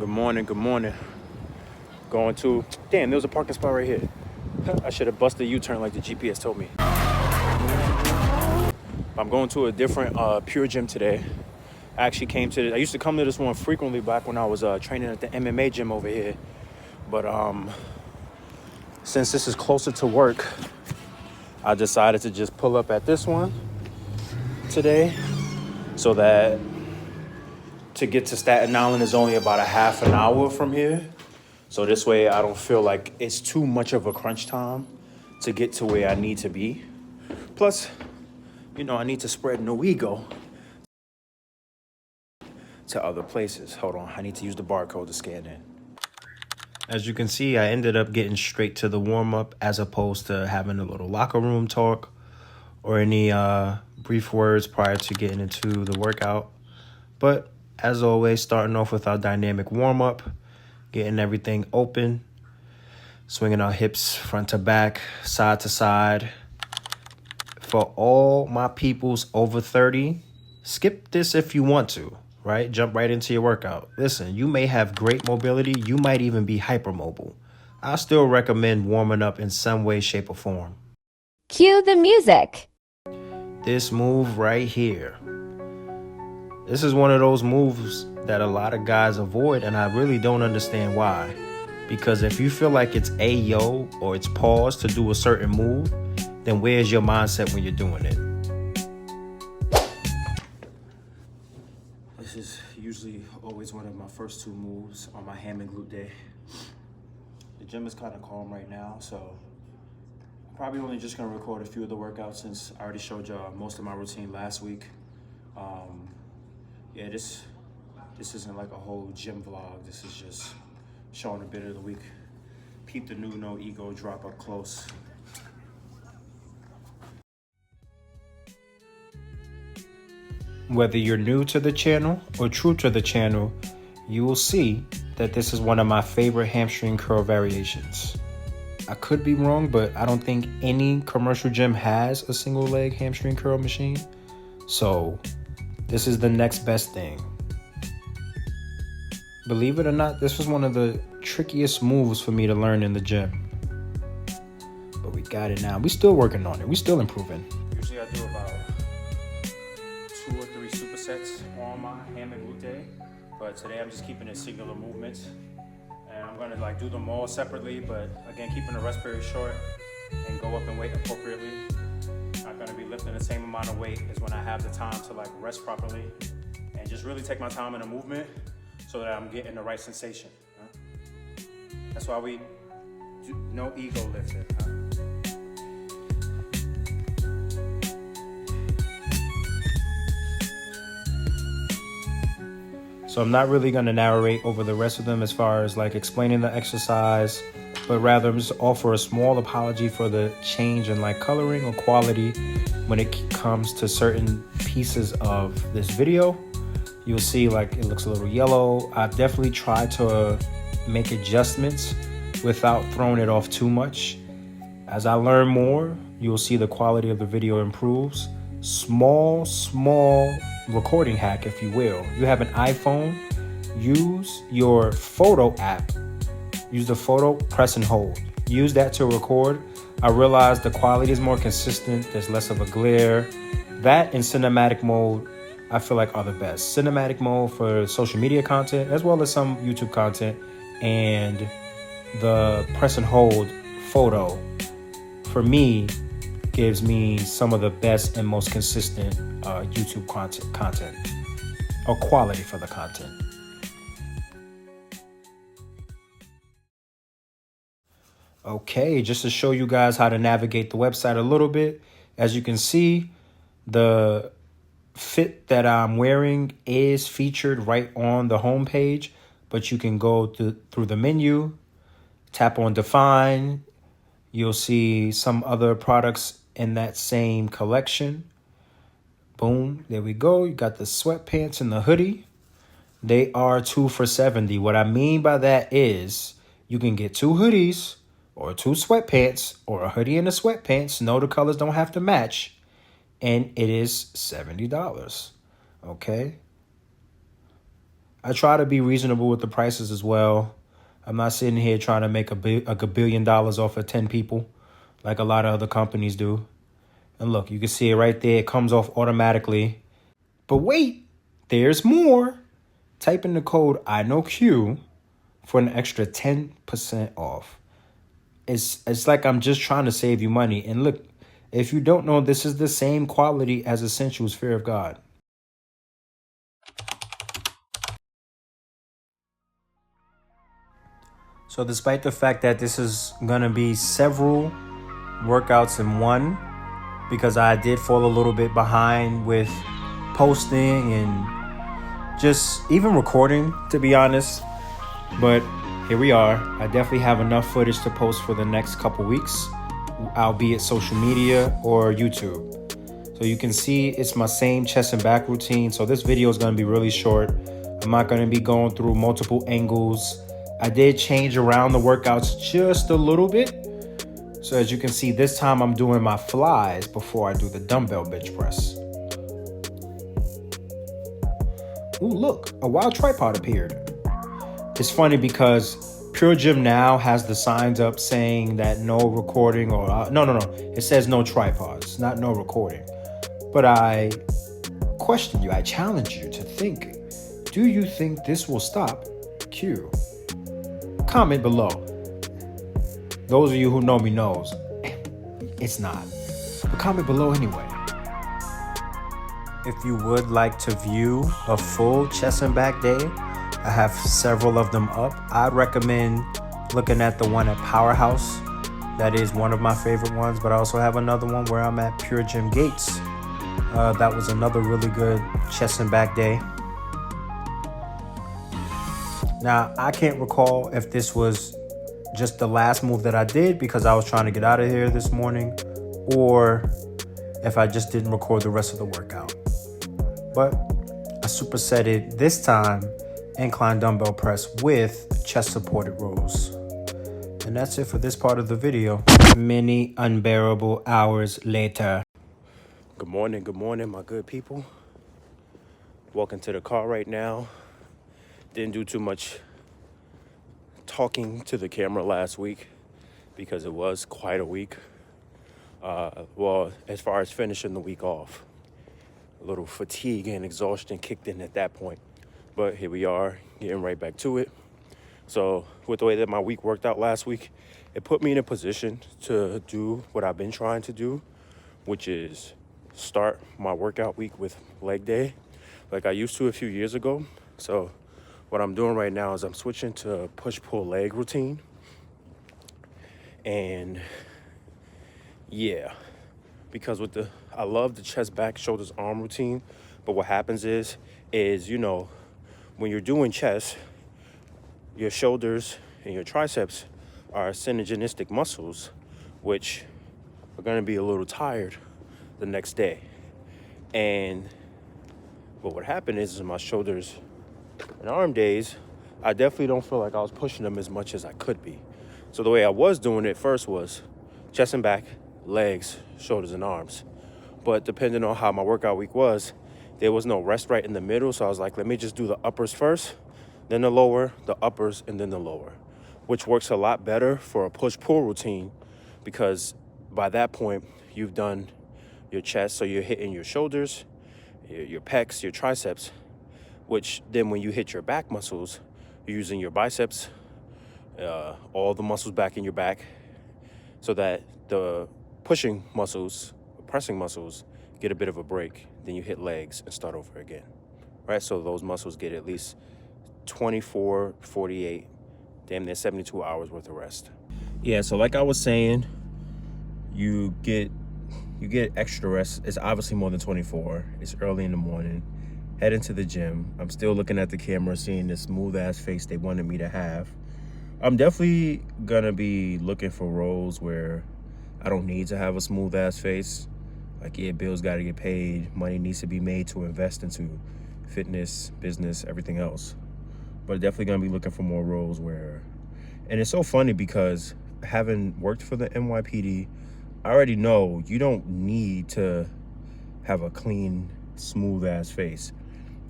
morning, good morning. Going to, damn, there was a parking spot right here. I should have busted a U-turn like the GPS told me. I'm going to a different PureGym today. I actually came to I used to come to this one frequently back when I was training at the MMA gym over here. But since this is closer to work, I decided to just pull up at this one today so that to get to Staten Island is only about a half an hour from here. So this way I don't feel like it's too much of a crunch time to get to where I need to be. Plus, you know, I need to spread no ego to other places. Hold on, I need to use the barcode to scan in. As you can see, I ended up getting straight to the warm-up as opposed to having a little locker room talk or any brief words prior to getting into the workout. But as always, starting off with our dynamic warm-up, getting everything open, swinging our hips front to back, side to side. For all my peoples over 30, skip this if you want to, right? Jump right into your workout. Listen, you may have great mobility. You might even be hypermobile. I still recommend warming up in some way, shape, or form. Cue the music. This move right here. This is one of those moves that a lot of guys avoid, and I really don't understand why. Because if you feel like it's ayo or it's pause to do a certain move, then where's your mindset when you're doing it? This is usually always one of my first two moves on my ham and glute day. The gym is kind of calm right now, so I'm probably only just gonna record a few of the workouts since I already showed y'all most of my routine last week. Yeah, this isn't like a whole gym vlog. This is just showing a bit of the week. Peep the new no ego drop up close. Whether you're new to the channel or true to the channel, you will see that this is one of my favorite hamstring curl variations. I could be wrong, but I don't think any commercial gym has a single leg hamstring curl machine. So this is the next best thing. Believe it or not, this was one of the trickiest moves for me to learn in the gym. But we got it now. We still working on it. We still improving. Usually I do about 2 or 3 supersets on my ham and glute day. But today I'm just keeping it singular movements. And I'm gonna like do them all separately, but again, keeping the rest period short and go up in weight appropriately. Not gonna be lifting the same amount of weight as when I have the time to like rest properly and just really take my time in the movement so that I'm getting the right sensation. Huh? That's why we do no ego lifting. Huh? So I'm not really gonna narrate over the rest of them as far as like explaining the exercise, but rather just offer a small apology for the change in like coloring or quality when it comes to certain pieces of this video. You'll see like it looks a little yellow. I've definitely tried to make adjustments without throwing it off too much. As I learn more, you'll see the quality of the video improves. Small recording hack, if you will. You have an iPhone, use your photo app. Use the photo, press and hold. Use that to record. I realize the quality is more consistent. There's less of a glare. That and cinematic mode, I feel like are the best. Cinematic mode for social media content, as well as some YouTube content. And the press and hold photo, for me, gives me some of the best and most consistent YouTube content or quality for the content. Okay, just to show you guys how to navigate the website a little bit. As you can see, the fit that I'm wearing is featured right on the home page, but you can go through the menu, tap on define. You'll see some other products in that same collection. Boom, there we go. You got the sweatpants and the hoodie. They are 2 for $70. What I mean by that is you can get 2 hoodies or 2 sweatpants or a hoodie and a sweatpants. No, the colors don't have to match. And it is $70. Okay. I try to be reasonable with the prices as well. I'm not sitting here trying to make $1 billion off of 10 people like a lot of other companies do. And look, you can see it right there. It comes off automatically. But wait, there's more. Type in the code I know Q for an extra 10% off. It's like I'm just trying to save you money. And look, if you don't know, this is the same quality as Essentials Fear of God. So despite the fact that this is going to be several workouts in one, because I did fall a little bit behind with posting and just even recording, to be honest. But here we are. I definitely have enough footage to post for the next couple weeks, albeit social media or YouTube. So you can see it's my same chest and back routine. So this video is going to be really short. I'm not going to be going through multiple angles. I did change around the workouts just a little bit. So as you can see, this time I'm doing my flies before I do the dumbbell bench press. Ooh, look, a wild tripod appeared. It's funny because PureGym now has the signs up saying that no recording or no. It says no tripods, not no recording. But I question you, I challenge you to think, do you think this will stop Q? Comment below. Those of you who know me knows it's not. But comment below anyway. If you would like to view a full chest and back day, I have several of them up. I'd recommend looking at the one at Powerhouse. That is one of my favorite ones, but I also have another one where I'm at PureGym Gates. That was another really good chest and back day. Now, I can't recall if this was just the last move that I did because I was trying to get out of here this morning, or if I just didn't record the rest of the workout. But I supersetted this time incline dumbbell press with chest supported rows. And that's it for this part of the video. Many unbearable hours later. Good morning, my good people. Walking to the car right now. Didn't do too much talking to the camera last week because it was quite a week. Well, as far as finishing the week off, a little fatigue and exhaustion kicked in at that point. But here we are, getting right back to it. So with the way that my week worked out last week, it put me in a position to do what I've been trying to do, which is start my workout week with leg day like I used to a few years ago. So what I'm doing right now is I'm switching to push-pull leg routine. And yeah, because I love the chest, back, shoulders, arm routine. But what happens is, you know, when you're doing chest, your shoulders and your triceps are synergistic muscles, which are going to be a little tired the next day. But what happened is in my shoulders and arm days, I definitely don't feel like I was pushing them as much as I could be. So the way I was doing it first was chest and back, legs, shoulders, and arms. But depending on how my workout week was, there was no rest right in the middle. So I was like, let me just do the uppers first, then the lower, the uppers, and then the lower, which works a lot better for a push-pull routine because by that point, you've done your chest. So you're hitting your shoulders, your pecs, your triceps, which then when you hit your back muscles, you're using your biceps, all the muscles back in your back, so that the pushing muscles, pressing muscles, get a bit of a break. Then you hit legs and start over again, right? So those muscles get at least 24, 48, damn near 72 hours worth of rest. Yeah, so like I was saying, you get extra rest. It's obviously more than 24. It's early in the morning. Head into the gym. I'm still looking at the camera, seeing this smooth ass face they wanted me to have. I'm definitely gonna be looking for roles where I don't need to have a smooth ass face. Like, yeah, bills gotta get paid. Money needs to be made to invest into fitness, business, everything else. But definitely gonna be looking for more roles where, and it's so funny because having worked for the NYPD, I already know you don't need to have a clean, smooth ass face.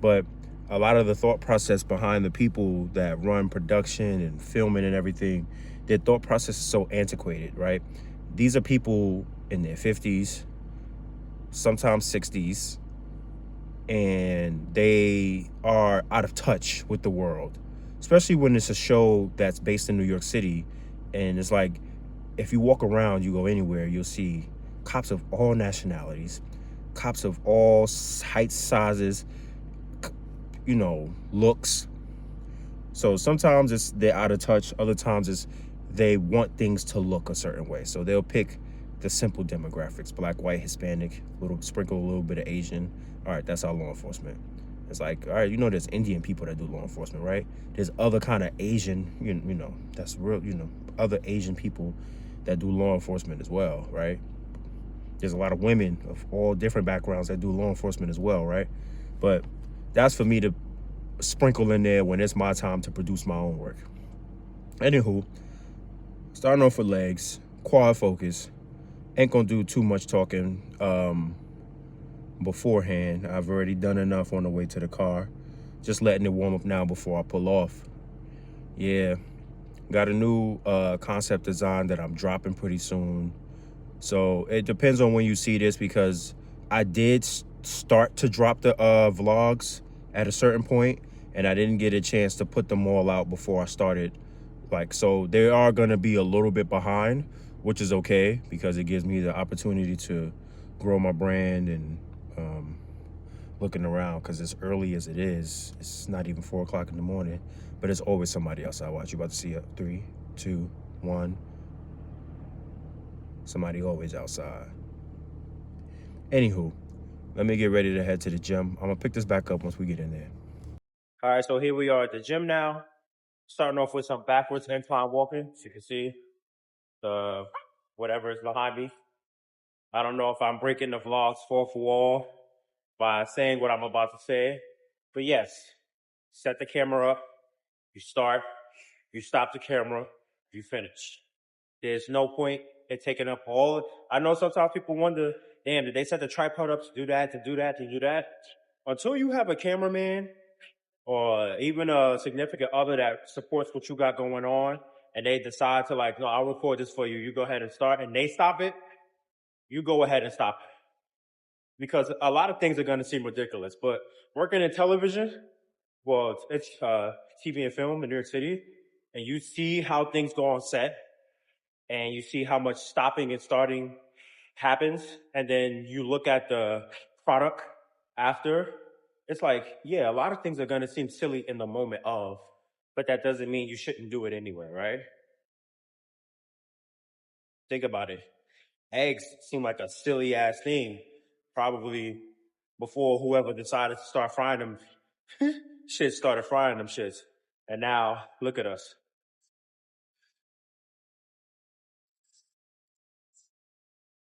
But a lot of the thought process behind the people that run production and filming and everything, their thought process is so antiquated, right? These are people in their 50s, sometimes 60s, and they are out of touch with the world, especially when it's a show that's based in New York City. And it's like, if you walk around, you go anywhere, you'll see cops of all nationalities, cops of all heights, sizes, looks. So sometimes it's they're out of touch. Other times it's they want things to look a certain way. So they'll pick the simple demographics: black, white, Hispanic, sprinkle a little bit of Asian. All right, that's our law enforcement. It's like, all right, there's Indian people that do law enforcement, right? There's other kind of Asian, that's real, other Asian people that do law enforcement as well, right? There's a lot of women of all different backgrounds that do law enforcement as well, right? But that's for me to sprinkle in there when it's my time to produce my own work. Anywho, starting off with legs, quad focus. Ain't gonna do too much talking beforehand. I've already done enough on the way to the car. Just letting it warm up now before I pull off. Yeah, got a new concept design that I'm dropping pretty soon. So it depends on when you see this, because I did start to drop the vlogs at a certain point, and I didn't get a chance to put them all out before I started. So they are going to be a little bit behind, which is okay, because it gives me the opportunity to grow my brand. And looking around, because as early as it is, it's not even 4 o'clock in the morning, but there's always somebody outside. Watch, you about to see it. 3, 2, 1. Somebody always outside. Anywho, let me get ready to head to the gym. I'm gonna pick this back up once we get in there. All right, so here we are at the gym now. Starting off with some backwards incline walking. As you can see, the whatever is behind me. I don't know if I'm breaking the vlog's fourth wall by saying what I'm about to say, but yes, set the camera up, you start, you stop the camera, you finish. There's no point in taking up I know sometimes people wonder, damn, did they set the tripod up to do that, to do that, to do that? Until you have a cameraman or even a significant other that supports what you got going on, and they decide to no, I'll record this for you, you go ahead and start, and they stop it, you go ahead and stop it. Because a lot of things are going to seem ridiculous, but working in television, well, it's TV and film in New York City, and you see how things go on set, and you see how much stopping and starting happens, and then you look at the product after, it's yeah, a lot of things are going to seem silly in the moment of, but that doesn't mean you shouldn't do it anyway, right? Think about it. Eggs seem like a silly ass thing, probably before whoever decided to start frying them shit started frying them shits. And now look at us.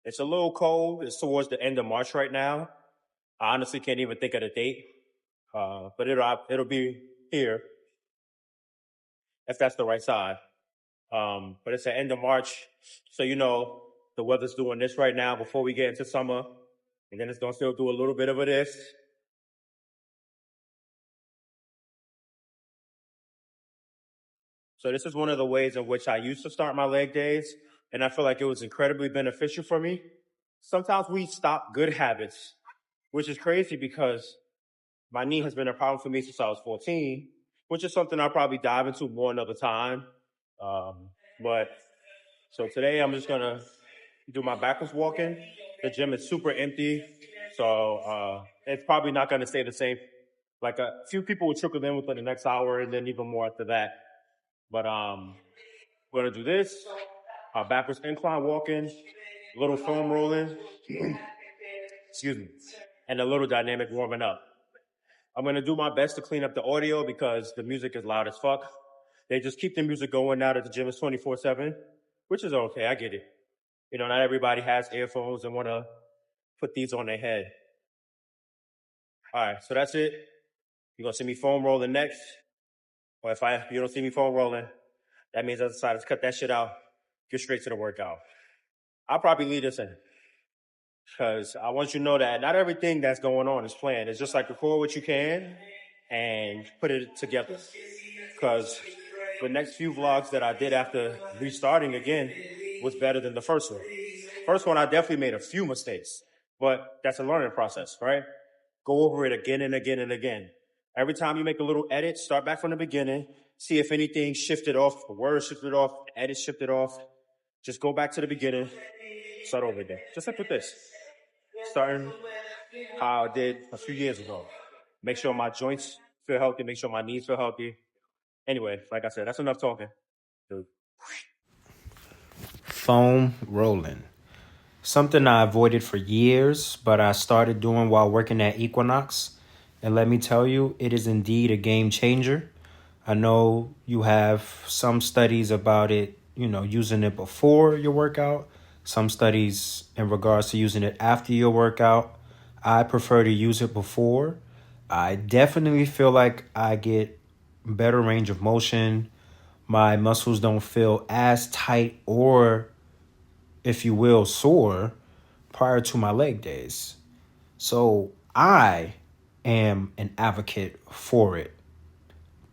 It's a little cold. It's towards the end of March right now. I honestly can't even think of the date, but it'll be here if that's the right side. But it's the end of March, so the weather's doing this right now before we get into summer, and then it's gonna still do a little bit of this. So this is one of the ways in which I used to start my leg days, and I feel like it was incredibly beneficial for me. Sometimes we stop good habits, which is crazy because my knee has been a problem for me since I was 14, which is something I'll probably dive into more another time. But so today I'm just gonna do my backwards walking. The gym is super empty, so it's probably not gonna stay the same. Like a few people will trickle in within the next hour, and then even more after that. But we're gonna do this, backwards incline walking, little foam rolling, excuse me, and a little dynamic warming up. I'm gonna do my best to clean up the audio because the music is loud as fuck. They just keep the music going now that the gym is 24/7, which is okay, I get it. Not everybody has earphones and wanna put these on their head. All right, so that's it. You're gonna see me foam rolling next. Or if you don't see me foam rolling, that means I decided to cut that shit out, get straight to the workout. I'll probably leave this in because I want you to know that not everything that's going on is planned. It's just record what you can and put it together. Because the next few vlogs that I did after restarting again was better than the first one. First one, I definitely made a few mistakes, but that's a learning process, right? Go over it again and again and again. Every time you make a little edit, start back from the beginning, see if anything shifted off, a word shifted off, edit shifted off. Just go back to the beginning, start over again. Just like with this. Starting how I did a few years ago. Make sure my joints feel healthy, make sure my knees feel healthy. Anyway, like I said, that's enough talking. Dude. Foam rolling. Something I avoided for years, but I started doing while working at Equinox. And let me tell you, it is indeed a game changer. I know you have some studies about it, using it before your workout, some studies in regards to using it after your workout. I prefer to use it before. I definitely feel like I get better range of motion. My muscles don't feel as tight or, if you will, sore prior to my leg days. So I am an advocate for it.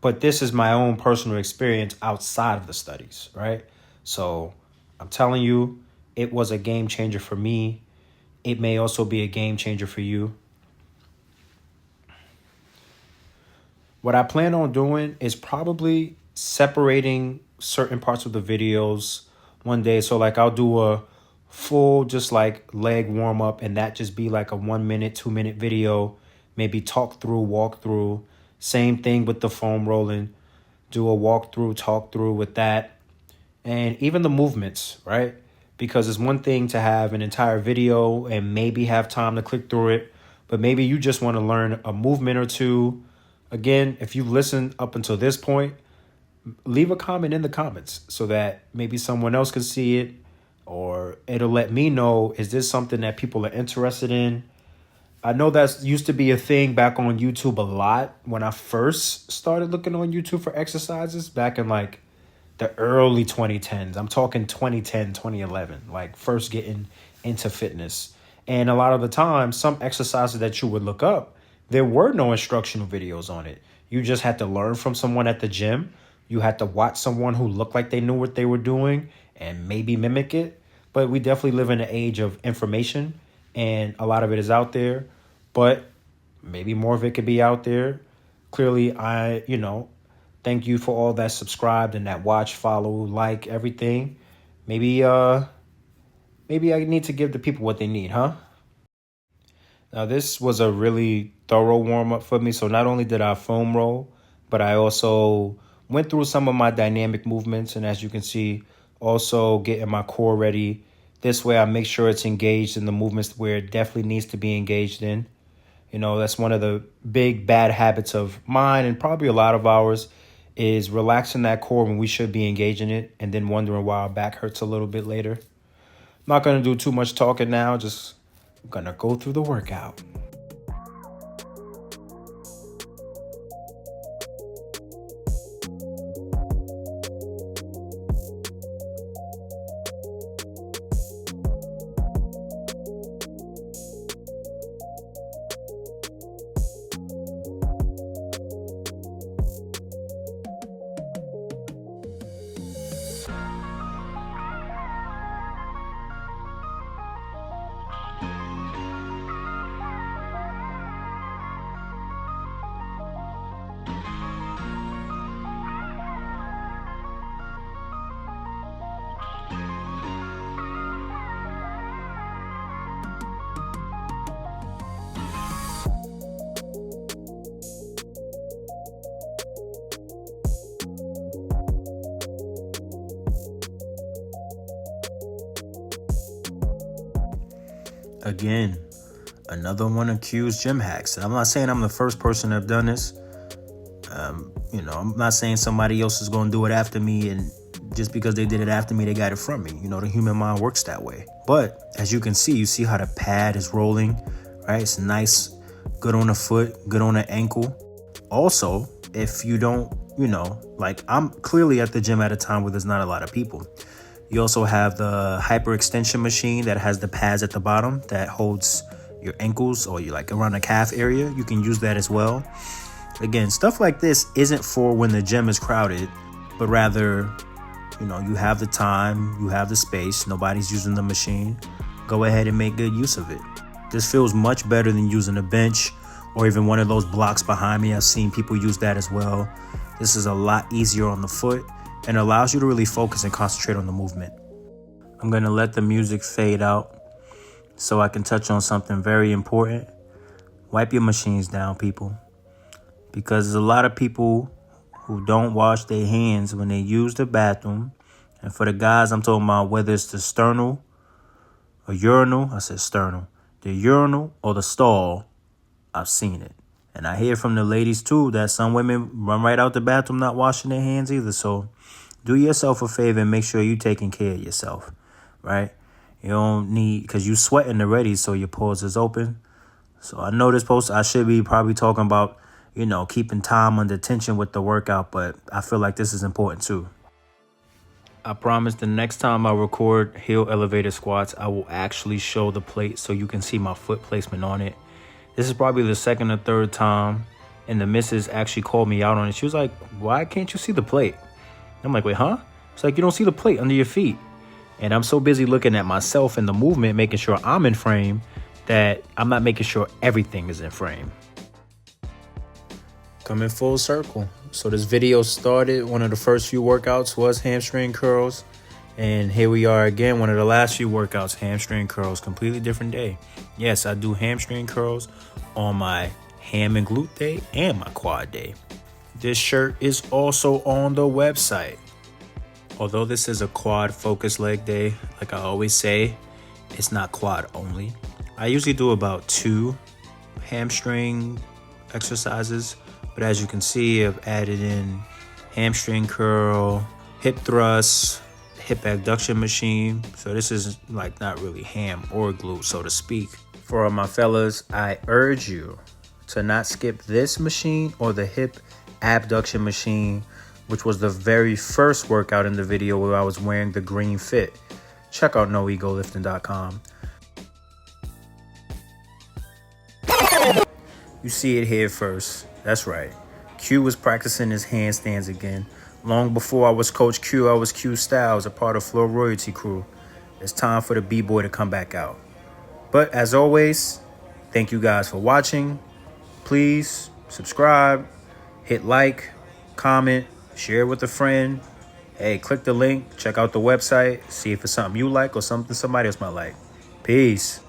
But this is my own personal experience outside of the studies, right? So I'm telling you, it was a game changer for me. It may also be a game changer for you. What I plan on doing is probably separating certain parts of the videos one day. So like I'll do a full just like leg warm up, and that just be like a 1 minute, 2 minute video, maybe talk through, walk through. Same thing with the foam rolling. Do a walk through, talk through with that. And even the movements, right? Because it's one thing to have an entire video and maybe have time to click through it, but maybe you just want to learn a movement or two. Again, if you've listened up until this point, leave a comment in the comments so that maybe someone else can see it, or it'll let me know, is this something that people are interested in? I know that used to be a thing back on YouTube a lot when I first started looking on YouTube for exercises back in like the early 2010s. I'm talking 2010, 2011, like first getting into fitness. And a lot of the time, some exercises that you would look up, there were no instructional videos on it. You just had to learn from someone at the gym. You had to watch someone who looked like they knew what they were doing and maybe mimic it. But we definitely live in an age of information, and a lot of it is out there. But maybe more of it could be out there. Clearly, thank you for all that subscribed and that watch, follow, like, everything. Maybe I need to give the people what they need, huh? Now, this was a really thorough warm-up for me. So not only did I foam roll, but I also went through some of my dynamic movements. And as you can see, also getting my core ready. This way I make sure it's engaged in the movements where it definitely needs to be engaged in. That's one of the big bad habits of mine and probably a lot of ours, is relaxing that core when we should be engaging it and then wondering why our back hurts a little bit later. I'm not going to do too much talking now, just going to go through the workout. Again, another one of Q's gym hacks. And I'm not saying I'm the first person to have done this. I'm not saying somebody else is going to do it after me, and just because they did it after me, they got it from me. The human mind works that way. But as you can see, you see how the pad is rolling, right? It's nice, good on the foot, good on the ankle. Also, if you don't, I'm clearly at the gym at a time where there's not a lot of people. You also have the hyperextension machine that has the pads at the bottom that holds your ankles or you like around the calf area. You can use that as well. Again, stuff like this isn't for when the gym is crowded, but rather, you have the time, you have the space, nobody's using the machine. Go ahead and make good use of it. This feels much better than using a bench or even one of those blocks behind me. I've seen people use that as well. This is a lot easier on the foot and allows you to really focus and concentrate on the movement. I'm going to let the music fade out so I can touch on something very important. Wipe your machines down, people. Because there's a lot of people who don't wash their hands when they use the bathroom. And for the guys, I'm talking about whether it's the sternal or urinal. I said sternal. The urinal or the stall, I've seen it. And I hear from the ladies too that some women run right out the bathroom not washing their hands either. So do yourself a favor and make sure you're taking care of yourself, right? You don't need, because you're sweating already, so your pores is open. So I know this post, I should be probably talking about, keeping time under tension with the workout, but I feel like this is important too. I promise the next time I record heel elevated squats, I will actually show the plate so you can see my foot placement on it. This is probably the second or third time, and the missus actually called me out on it. She was like, "Why can't you see the plate?" I'm like, "Wait, huh?" It's like, "You don't see the plate under your feet." And I'm so busy looking at myself and the movement, making sure I'm in frame, that I'm not making sure everything is in frame. Coming full circle. So this video started, one of the first few workouts was hamstring curls. And here we are again, one of the last few workouts, hamstring curls, completely different day. Yes, I do hamstring curls on my ham and glute day and my quad day. This shirt is also on the website. Although this is a quad focused leg day, like I always say, it's not quad only. I usually do about 2 hamstring exercises, but as you can see, I've added in hamstring curl, hip thrust, hip abduction machine. So this is like not really ham or glute, so to speak. For my fellas, I urge you to not skip this machine or the hip abduction machine, which was the very first workout in the video where I was wearing the green fit. Check out noegolifting.com. You see it here first. That's right. Q was practicing his handstands again. Long before I was Coach Q, I was Q Styles, a part of Flow Royalty Crew. It's time for the B-Boy to come back out. But as always, thank you guys for watching. Please subscribe, hit like, comment, share with a friend. Hey, click the link, check out the website, see if it's something you like or something somebody else might like. Peace.